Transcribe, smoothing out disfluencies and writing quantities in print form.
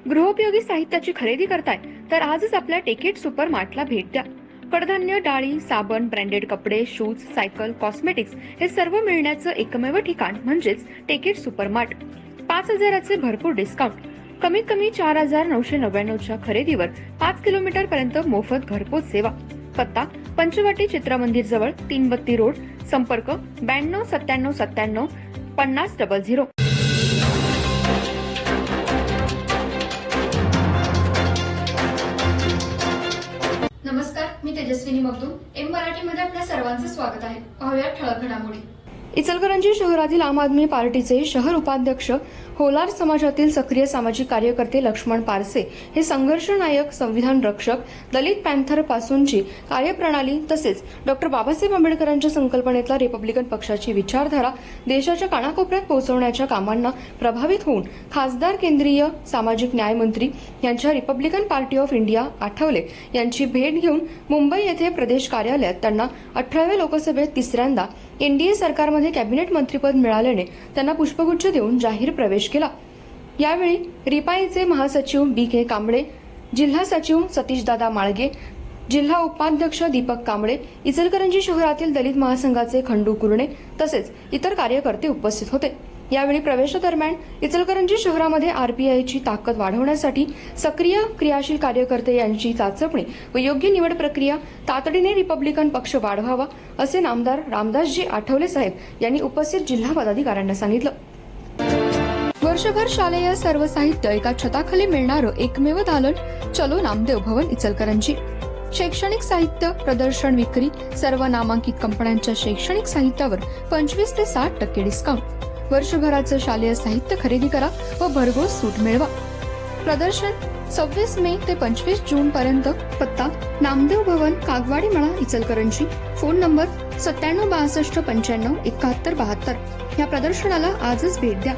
गृहोपयोगी साहित्याची खरेदी करताय तर आजच आपल्या टेकेट सुपर मार्टला भेट द्या। कडधान्य, डाळी, साबण, ब्रँडेड कपडे, शूज, सायकल, कॉस्मेटिक्स हे सर्व मिळण्याचं एकमेव ठिकाण म्हणजेच टेकेट सुपर मार्ट। 5,000चे भरपूर डिस्काउंट, कमीत कमी 4,999च्या खरेदीवर 5 किलोमीटर पर्यंत मोफत घरपोच सेवा। पत्ता पंचवटी चित्रमंदिर जवळ, 332 रोड, संपर्क 92 97 97 50 00। नमस्कार, मी तेजस्विनी मगदूम। एम मराठीमध्ये आपल्या सर्वांचं स्वागत आहे। पाहूया ठळक घडामोडी। इचलकरंजी शहरातील आम आदमी पार्टीचे शहर उपाध्यक्ष, होलार समाजातील सक्रिय सामाजिक कार्यकर्ते लक्ष्मण पारसे हे संघर्ष नायक, संविधान रक्षक, दलित पॅन्थर पासूनची कार्यप्रणाली तसेच डॉक्टर बाबासाहेब आंबेडकरांच्या संकल्पनेतला रिपब्लिकन पक्षाची विचारधारा देशाच्या कानाकोपऱ्यात पोहोचवण्याच्या कामांना प्रभावित होऊन खासदार, केंद्रीय सामाजिक न्याय मंत्री यांच्या Republican party of India Athawale यांची भेट घेऊन मुंबई येथे प्रदेश कार्यालयात त्यांना 18व्या लोकसभेत तिसऱ्यांदा एनडीए सरकारमध्ये कॅबिनेट मंत्रीपद मिळाल्याने त्यांना पुष्पगुच्छ देऊन जाहीर प्रवेश केला। यावेळी रिपाईचे महासचिव बी के कांबळे, जिल्हा सचिव सतीशदादा माळगे, जिल्हा उपाध्यक्ष दीपक कांबळे, इचलकरंजी शहरातील दलित महासंघाचे खंडू कुरणे तसेच इतर कार्यकर्ते उपस्थित होते। यावेळी प्रवेशादरम्यान इचलकरंजी शहरामध्ये आरपीआयची ताकद वाढवण्यासाठी सक्रिय क्रियाशील कार्यकर्ते यांची चाचपणी व योग्य निवड प्रक्रिया तातडीने रिपब्लिकन पक्ष वाढवावा असे नामदार रामदासजी आठवले साहेब यांनी उपस्थित जिल्हा पदाधिकाऱ्यांना सांगितलं। वर्षभर शालेय सर्व साहित्य एका छताखाली मिळणारं एकमेव दालन चलो नामदेव भवन इचलकरंजी। शैक्षणिक साहित्य प्रदर्शन, विक्री, सर्व नामांकित कंपन्यांच्या शैक्षणिक साहित्यावर 25 ते 60% डिस्काउंट। वर्षभराचं शालेय साहित्य खरेदी करा व भरघोस सूट मिळवा। प्रदर्शन 26 मे ते 25 जून पर्यंत। पत्ता नामदेव भवन, कागवाडी मळा, इचलकरंजी। Phone number 97 62 95 71 72। या प्रदर्शनाला आजच भेट द्या।